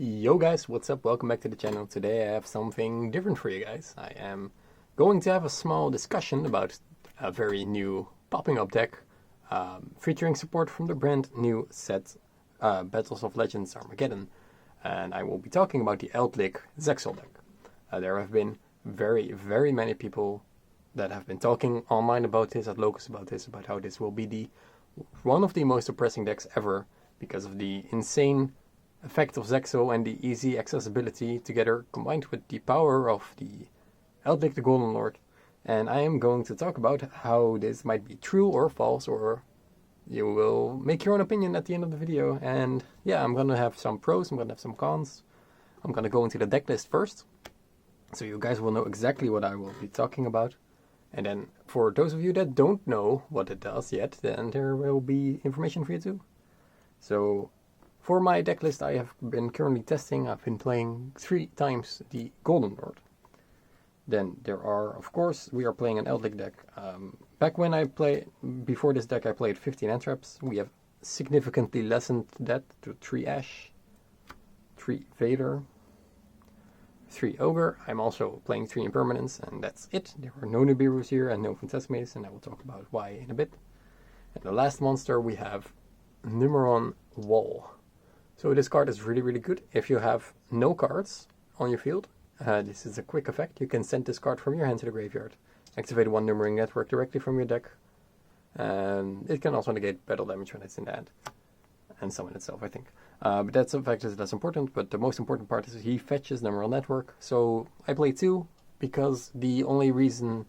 Yo guys, what's up? Welcome back to the channel. Today I have something different for you guys. I am going to have a small discussion about a very new popping up deck featuring support from the brand new set Battles of Legends Armageddon. And I will be talking about the Eldlich Zexal deck. There have been very many people that have been talking online about this, at Locus about this, about how this will be one of the most depressing decks ever because of the insane effect of Zexal and the easy accessibility together combined with the power of the Eldlich the Golden Lord. And I am going to talk about how this might be true or false, or you will make your own opinion at the end of the video. And yeah, I'm gonna have some pros, I'm gonna have some cons. I'm gonna go into the deck list first, so you guys will know exactly what I will be talking about. And then for those of you that don't know what it does yet, then there will be information for you too. So for my deck list, I have been currently testing. I've been playing 3 times the Golden Lord. Then there are, of course, we are playing an Eldlich deck. Back when before this deck, I played 15 end traps. We have significantly lessened that to 3 Ash, 3 Vader, 3 Ogre. I'm also playing 3 Impermanence, and that's it. There are no Nibiru's here and no Phantasmes, and I will talk about why in a bit. And the last monster we have Numeron Wall. So this card is really good if you have no cards on your field. This is a quick effect. You can send this card from your hand to the graveyard. Activate 1 Numbering Network directly from your deck. And it can also negate battle damage when it's in the hand. And summon itself, I think. But that's a fact that's important. But the most important part is he fetches Numeral Network. So I play 2 because the only reason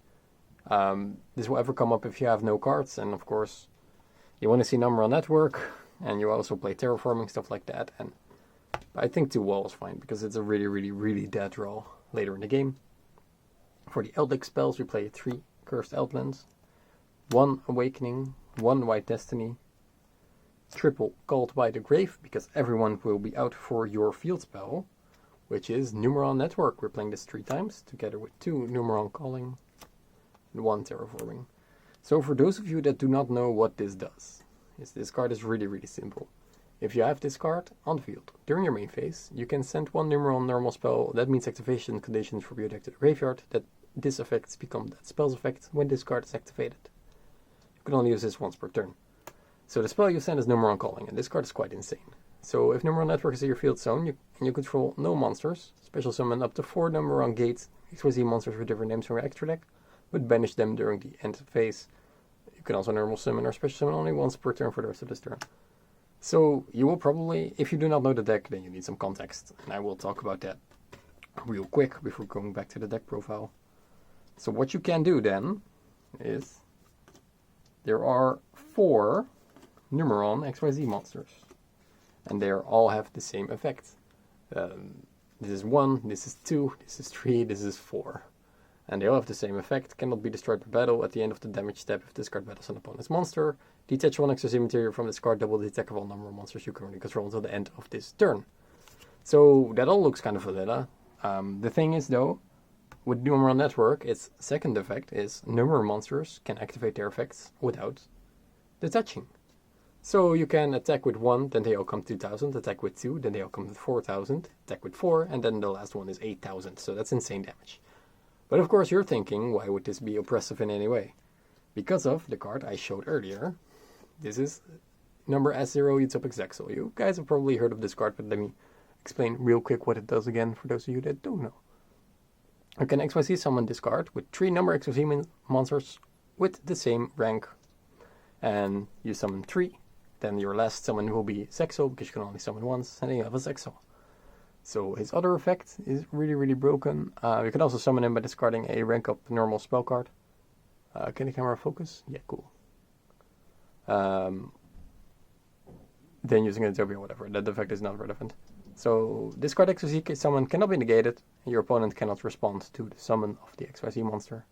this will ever come up if you have no cards. And of course, you want to see Numeral Network. And you also play terraforming, stuff like that. And I think 2 wall is fine, because it's a really dead draw later in the game. For the Eldlich spells, we play 3 Cursed Eldlands, 1 Awakening, 1 White Destiny, triple Called by the Grave, because everyone will be out for your field spell, which is Numeron Network. We're playing this 3 times, together with 2 Numeron Calling, and 1 Terraforming. So for those of you that do not know what this does, this card is really simple. If you have this card on the field during your main phase, you can send 1 Numeron normal spell. That means activation conditions for your deck to the graveyard. That this effects become that spell's effect when this card is activated. You can only use this once per turn. So the spell you send is Numeron Calling, and this card is quite insane. So if Numeron Network is in your field zone and you control no monsters, special summon up to 4 Numeron Gate XYZ monsters with different names from your extra deck, but banish them during the end phase. You can also normal summon or special summon only once per turn for the rest of this turn. So you will probably, if you do not know the deck, then you need some context. And I will talk about that real quick before going back to the deck profile. So what you can do then is, there are 4 Numeron XYZ monsters. And they all have the same effect. This is 1, this is 2, this is 3, this is 4. And they all have the same effect. Cannot be destroyed by battle. At the end of the damage step, if this card battles an opponent's monster, detach 1 XYZ material from this card, double the attack of all number of monsters you currently control until the end of this turn. So that all looks kind of vanilla. The thing is though, with Numeron Network, its second effect is number monsters can activate their effects without detaching. So you can attack with 1, then they all come 2000, attack with 2, then they all come to 4000, attack with 4, and then the last one is 8000. So that's insane damage. But of course you're thinking, why would this be oppressive in any way? Because of the card I showed earlier. This is number S0 Utopic Zexal. You guys have probably heard of this card, but let me explain real quick what it does again for those of you that don't know. You can XYZ summon this card with 3 number XYZ monsters with the same rank. And you summon 3. Then your last summon will be Zexal, because you can only summon once, and then you have a Zexal. So his other effect is really broken. You can also summon him by discarding a rank up normal spell card. Can the camera focus? Yeah, cool. Then using a Utopia or whatever. That effect is not relevant. So this card XYZ summon cannot be negated. Your opponent cannot respond to the summon of the XYZ monster.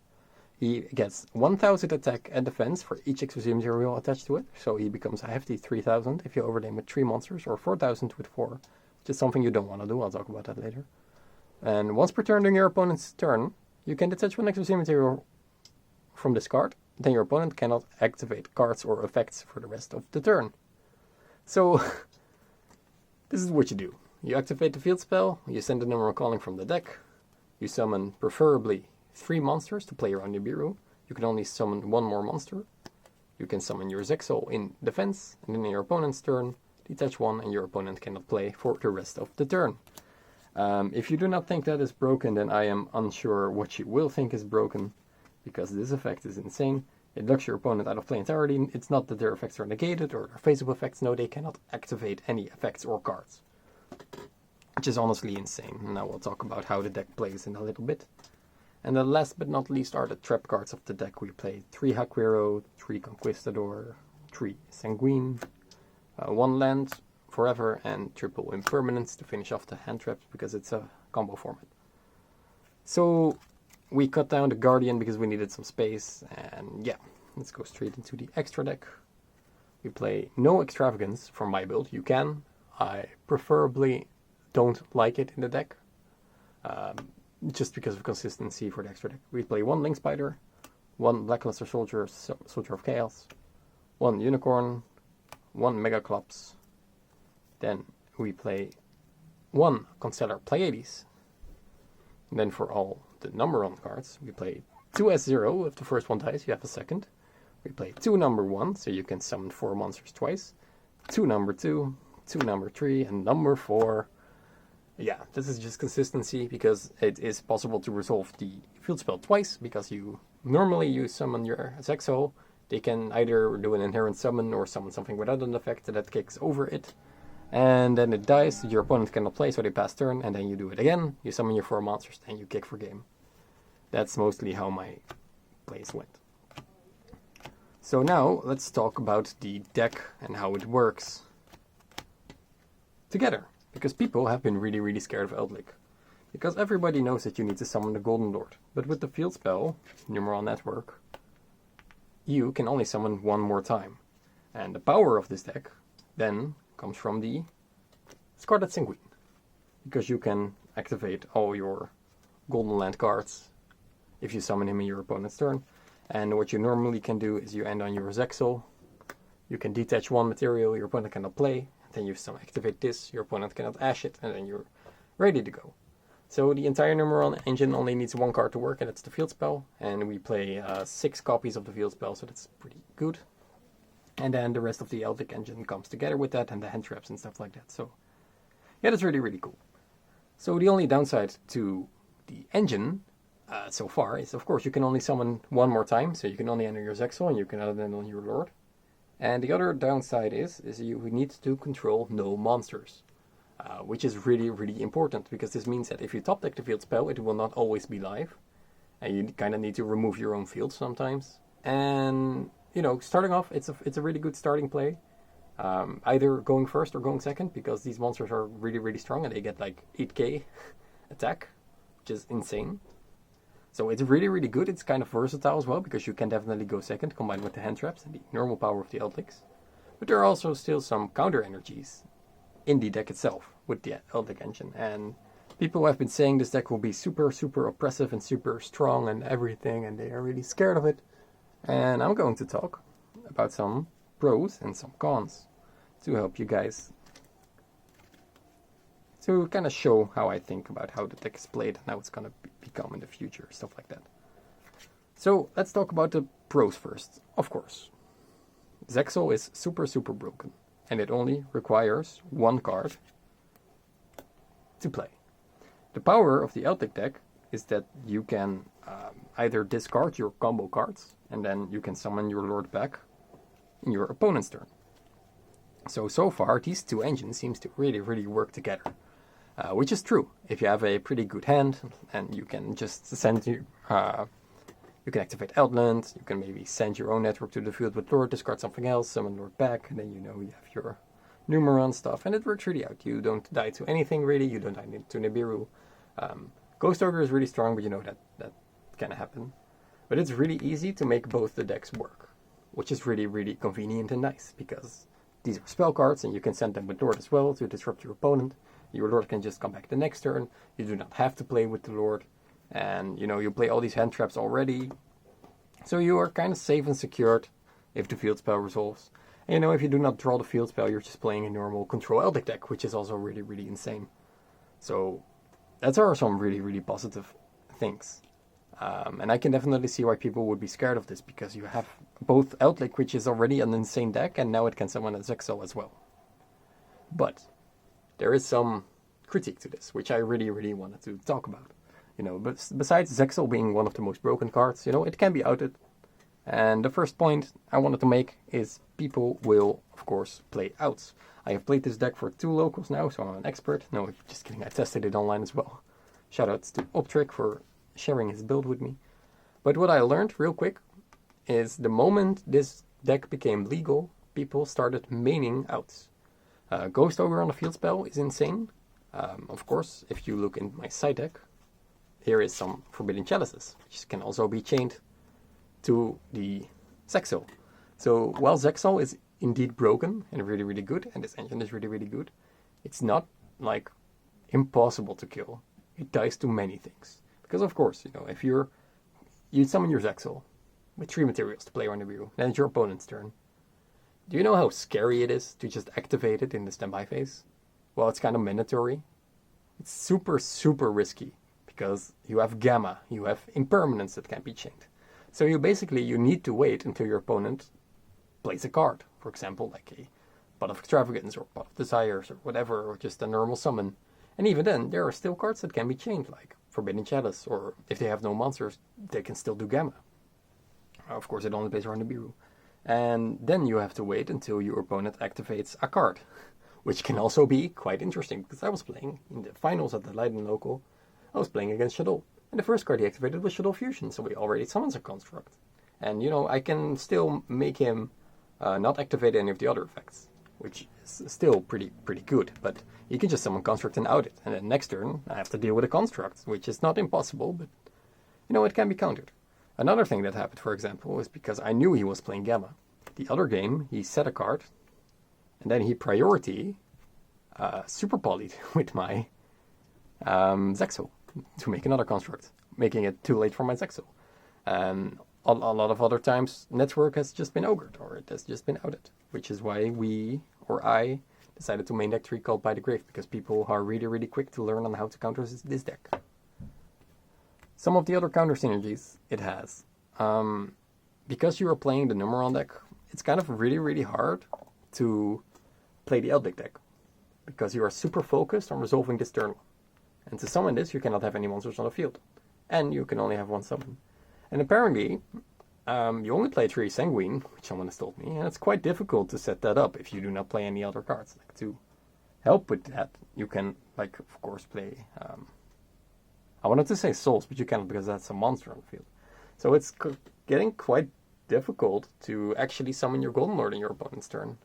He gets 1000 attack and defense for each XYZ material attached to it. So he becomes a hefty 3000 if you overlay him with 3 monsters, or 4000 with 4. Which is something you don't want to do. I'll talk about that later. And once per turn during your opponent's turn, you can detach 1 XYZ material from this card. Then your opponent cannot activate cards or effects for the rest of the turn. So this is what you do. You activate the field spell, you send the Numeron calling from the deck, you summon preferably 3 monsters to play around Nibiru. You can only summon 1 more monster. You can summon your Zexal in defense, and then in your opponent's turn, detach 1 and your opponent cannot play for the rest of the turn. If you do not think that is broken, then I am unsure what you will think is broken, because this effect is insane. It locks your opponent out of play entirely. It's not that their effects are negated or their face-up effects. No, they cannot activate any effects or cards, which is honestly insane. Now we'll talk about how the deck plays in a little bit. And the last but not least are the trap cards of the deck. We play 3 Haquero, 3 Conquistador, 3 Sanguine, 1 land forever, and triple impermanence to finish off the hand traps because it's a combo format. So we cut down the Guardian because we needed some space, and yeah, let's go straight into the extra deck. We play no extravagance for my build. You can. I preferably don't like it in the deck, just because of consistency for the extra deck. We play 1 Link Spider, 1 Blackluster Soldier, Soldier of Chaos, 1 Unicorn, 1 Megaclops. Then we play 1 Constellar Pleiades. And then for all the Numeron cards, we play 2 S0. If the first one dies, you have a second. We play 2 number 1, so you can summon 4 monsters twice. 2 number 2, 2 number 3, and number 4. Yeah, this is just consistency, because it is possible to resolve the field spell twice, because you summon your Zexal. They can either do an inherent summon or summon something without an effect that kicks over it. And then it dies, your opponent cannot play, so they pass turn, and then you do it again. You summon your 4 monsters, and you kick for game. That's mostly how my plays went. So now, let's talk about the deck and how it works together. Because people have been really, really scared of Eldlich. Because everybody knows that you need to summon the Golden Lord. But with the field spell, Numeron Network, you can only summon 1 more time. And the power of this deck then comes from the Scarlet Sanguine. Because you can activate all your Golden Land cards if you summon him in your opponent's turn. And what you normally can do is you end on your Zexal. You can detach 1 material your opponent cannot play. Then you activate this, your opponent cannot ash it, and then you're ready to go. So the entire Numeron engine only needs 1 card to work, and that's the field spell. And we play 6 copies of the field spell, so that's pretty good. And then the rest of the Eldlich engine comes together with that, and the hand traps and stuff like that. So yeah, that's really, really cool. So the only downside to the engine so far is, of course, you can only summon 1 more time. So you can only enter your Zexal, and you can end on your Lord. And the other downside is you need to control no monsters, which is really, really important, because this means that if you top deck the field spell, it will not always be live, and you kind of need to remove your own field sometimes. And starting off, it's a really good starting play, either going first or going second, because these monsters are really, really strong, and they get like 8k attack, which is insane. So it's really, really good. It's kind of versatile as well, because you can definitely go second, combined with the hand traps and the normal power of the Eldlichs. But there are also still some counter energies in the deck itself with the Eldlich engine. And people have been saying this deck will be super, super oppressive and super strong and everything, and they are really scared of it. And I'm going to talk about some pros and some cons to help you guys, to kind of show how I think about how the deck is played and how it's going to become in the future, stuff like that. So let's talk about the pros first, of course. Zexal is super, super broken, and it only requires 1 card to play. The power of the Eldlich deck is that you can either discard your combo cards, and then you can summon your Lord back in your opponent's turn. So far, these 2 engines seems to really, really work together. Which is true. If you have a pretty good hand, and you can just send you can activate Outland, you can maybe send your own network to the field with Lord, discard something else, summon Lord back, and then you have your Numeron stuff, and it works really out. You don't die to anything really, you don't die to Nibiru. Ghost Ogre is really strong, but that can happen. But it's really easy to make both the decks work, which is really, really convenient and nice, because these are spell cards, and you can send them with Lord as well to disrupt your opponent. Your Lord can just come back the next turn. You do not have to play with the Lord. And, you play all these hand traps already. So you are kind of safe and secured if the field spell resolves. And, if you do not draw the field spell, you're just playing a normal control Eldlich deck, which is also really, really insane. So that are some really, really positive things. And I can definitely see why people would be scared of this, because you have both Eldlich, which is already an insane deck, and now it can summon a Zexal as well. But there is some critique to this, which I really, really wanted to talk about. But besides Zexal being one of the most broken cards, it can be outed. And the first point I wanted to make is people will, of course, play outs. I have played this deck for 2 locals now, so I'm an expert. No, just kidding, I tested it online as well. Shoutouts to Optrick for sharing his build with me. But what I learned real quick is the moment this deck became legal, people started maining outs. Ghost Ogre on the field spell is insane. Of course, if you look in my side deck, here is some Forbidden Chalices, which can also be chained to the Zexal. So while Zexal is indeed broken and really, really good, and this engine is really, really good, it's not like impossible to kill. It dies to many things. Because of course, if you summon your Zexal with 3 materials to play on the view, then it's your opponent's turn. Do you know how scary it is to just activate it in the standby phase? Well, it's kind of mandatory. It's super, super risky, because you have Gamma, you have impermanence that can be chained. So you need to wait until your opponent plays a card. For example, like a Pot of Extravagance or Pot of Desires or whatever, or just a normal summon. And even then, there are still cards that can be chained, like Forbidden Chalice, or if they have no monsters, they can still do Gamma. Of course, it only plays around the Biru. And then you have to wait until your opponent activates a card, which can also be quite interesting, because I was playing in the finals at the Leiden Local, I was playing against Shadow. And the first card he activated was Shadow Fusion, so he already summons a construct. And, I can still make him not activate any of the other effects, which is still pretty good. But he can just summon construct and out it. And then next turn, I have to deal with a construct, which is not impossible, but, it can be countered. Another thing that happened, for example, was because I knew he was playing Gamma. The other game, he set a card, and then he priority super polyed with my Zexal to make another construct, making it too late for my Zexal. And a lot of other times, network has just been ogred, or it has just been outed, which is why I decided to main deck 3 Called by the Grave, because people are really, really quick to learn on how to counter this deck. Some of the other counter synergies it has. Because you are playing the Numeron deck, it's kind of really, really hard to play the Eldlich deck, because you are super focused on resolving this turn. And to summon this, you cannot have any monsters on the field. And you can only have 1 summon. And apparently, you only play 3 Sanguine, which someone has told me, and it's quite difficult to set that up if you do not play any other cards. Like, to help with that, you can, of course, play... I wanted to say Souls, but you cannot, because that's a monster on the field. So it's getting quite difficult to actually summon your Golden Lord in your opponent's turn.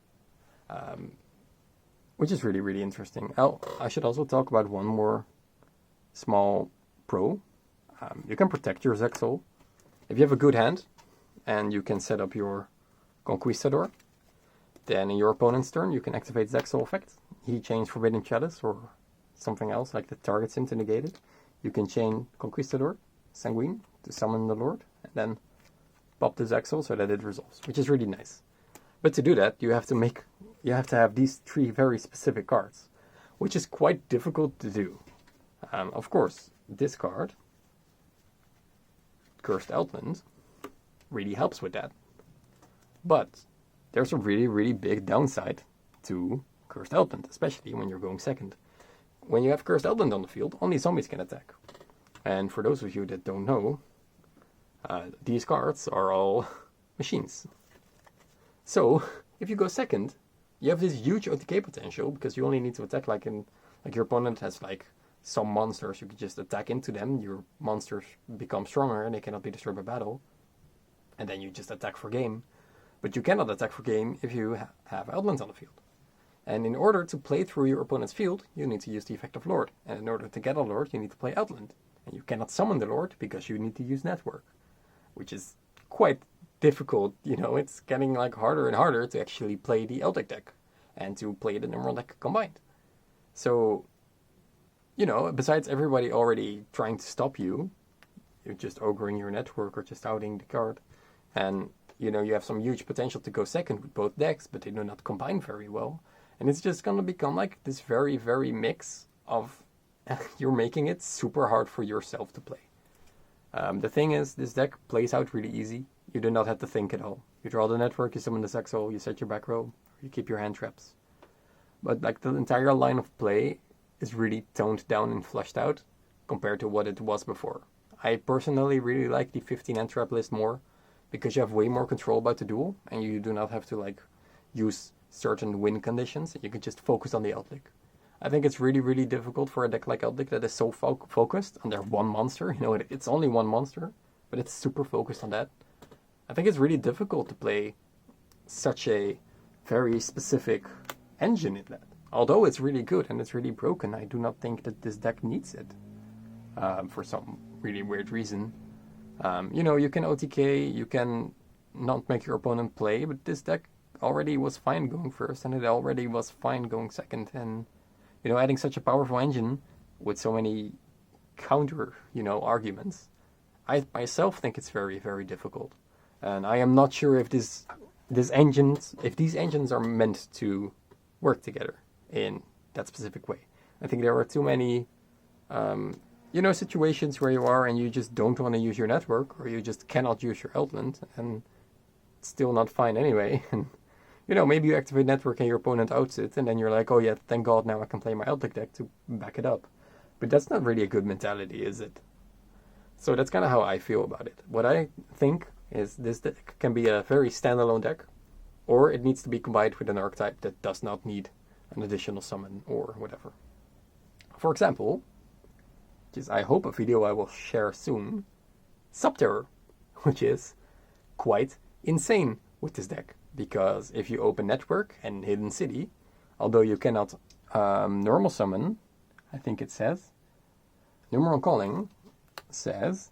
Which is really, really interesting. I should also talk about one more small pro. You can protect your Zexal. If you have a good hand, and you can set up your Conquistador, then in your opponent's turn you can activate Zexal effect. He chains Forbidden Chalice or something else like that targets him to negate it. You can chain Conquistador, Sanguine, to summon the Lord, and then pop the Zexal so that it resolves, which is really nice. But to do that, you have to have these 3 very specific cards, which is quite difficult to do. Of course, this card, Cursed Outland, really helps with that. But there's a really, really big downside to Cursed Outland, especially when you're going second. When you have Cursed Outland on the field, only zombies can attack. And for those of you that don't know, these cards are all machines. So, if you go second, you have this huge OTK potential, because you only need to attack like your opponent has some monsters, you can just attack into them, your monsters become stronger and they cannot be destroyed by battle, and then you just attack for game. But you cannot attack for game if you have Outlands on the field. And in order to play through your opponent's field, you need to use the effect of Lord. And in order to get a Lord, you need to play Outland. And you cannot summon the Lord because you need to use Network, which is quite difficult. It's getting harder and harder to actually play the Eldlich deck and to play the Numeron deck combined. So, besides everybody already trying to stop you, you're just ogering your Network or just outing the card. And you know, you have some huge potential to go second with both decks, but they do not combine very well. And it's just going to become like this very, very mix of you're making it super hard for yourself to play. The thing is, this deck plays out really easy. You do not have to think at all. You draw the network, you summon the Zexal, you set your back row, you keep your hand traps. But like the entire line of play is really toned down and flushed out compared to what it was before. I personally really like the 15 hand trap list more because you have way more control about the duel and you do not have to like use certain win conditions. You can just focus on the Eldlich. I think it's really, really difficult for a deck like Eldlich that is so focused on their one monster. You know, it's only one monster, but it's super focused on that. I think it's really difficult to play such a very specific engine in that. Although it's really good and it's really broken, I do not think that this deck needs it for some really weird reason. You know, you can OTK, you can not make your opponent play, but this deck already was fine going first and it already was fine going second. And, you know, adding such a powerful engine with so many counter, you know, arguments, I myself think it's very, very difficult. And I am not sure if these engines are meant to work together in that specific way. I think there are too many, you know, situations where you are and you just don't want to use your network, or you just cannot use your Eldland, and it's still not fine anyway. And, you know, maybe you activate network and your opponent outs it, and then you're like, oh yeah, thank God, now I can play my Eldlich deck to back it up. But that's not really a good mentality, is it? So that's kind of how I feel about it. What I think is this deck can be a very standalone deck, or it needs to be combined with an archetype that does not need an additional summon or whatever. For example, which is I hope a video I will share soon, Subterror, which is quite insane with this deck. Because if you open Network and Hidden City, although you cannot normal summon, I think it says, Numeron Calling says,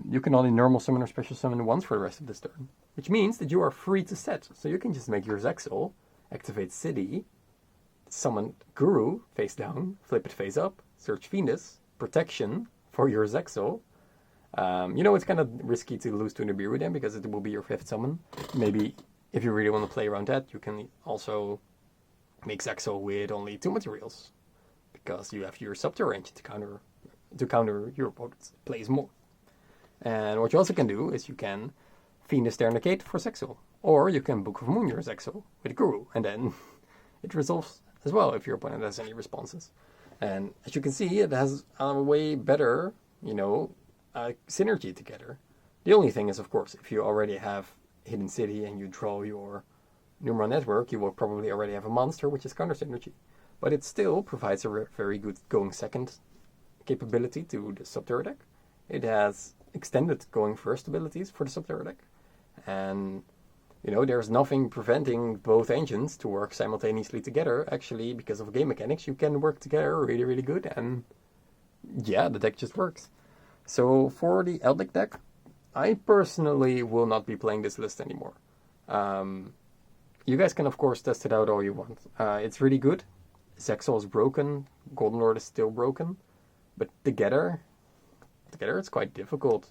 you can only normal summon or special summon once for the rest of this turn. Which means that you are free to set. So you can just make your Zexal, activate City, summon Guru face down, flip it face up, search Venus, protection for your Zexal. You know, it's kind of risky to lose to Nibiru then because it will be your 5th summon. Maybe if you really want to play around that, you can also make Zexal with only 2 materials because you have your Subterror engine to counter your opponent's plays more. And what you also can do is you can Venus there negate for Zexal, or you can Book of Moon your Zexal with Guru, and then it resolves as well if your opponent has any responses. And as you can see, it has a way better, you know, synergy together. The only thing is, of course, if you already have Hidden City and you draw your Numeron network, you will probably already have a monster, which is countersynergy. But it still provides a very good going second capability to the Subterror deck. It has extended going first abilities for the Subterror deck. And, you know, there's nothing preventing both engines to work simultaneously together. Actually, because of game mechanics, you can work together really, really good. And, yeah, the deck just works. So for the Eldlich deck, I personally will not be playing this list anymore. You guys can of course test it out all you want. It's really good. Zexal is broken, Golden Lord is still broken, but together it's quite difficult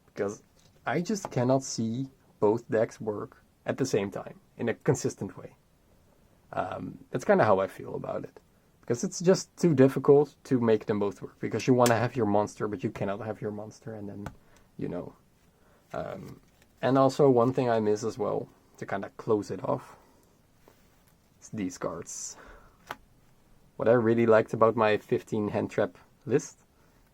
because I just cannot see both decks work at the same time in a consistent way. That's kind of how I feel about it. Because it's just too difficult to make them both work. Because you want to have your monster, but you cannot have your monster. And then, you know. And also one thing I miss as well, to kind of close it off, is these cards. What I really liked about my 15 hand trap list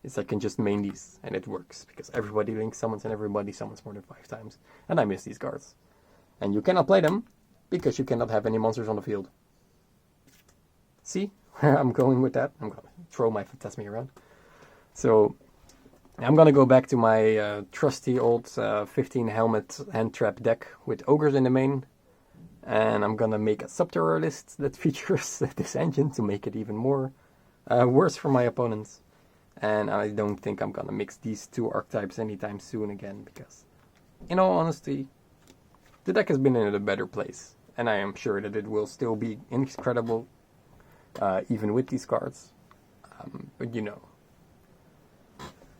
is I can just main these and it works. Because everybody link summons and everybody summons more than 5 times. And I miss these cards. And you cannot play them because you cannot have any monsters on the field. See? I'm going with that. I'm going to throw my Phantasmi around. So I'm going to go back to my trusty old 15 helmet hand trap deck with ogres in the main. And I'm going to make a Subterror list that features this engine to make it even more worse for my opponents. And I don't think I'm going to mix these 2 archetypes anytime soon again. Because, in all honesty, the deck has been in a better place. And I am sure that it will still be incredible even with these cards. But you know,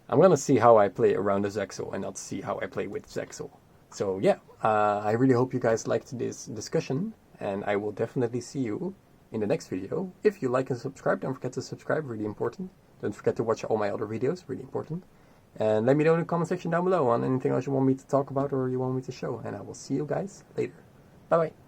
I'm gonna see how I play around the Zexal and not see how I play with Zexal. So yeah, I really hope you guys liked this discussion, and I will definitely see you in the next video. If you like and subscribe, don't forget to subscribe, really important. Don't forget to watch all my other videos, really important. And let me know in the comment section down below on anything else you want me to talk about or you want me to show. And I will see you guys later. Bye bye.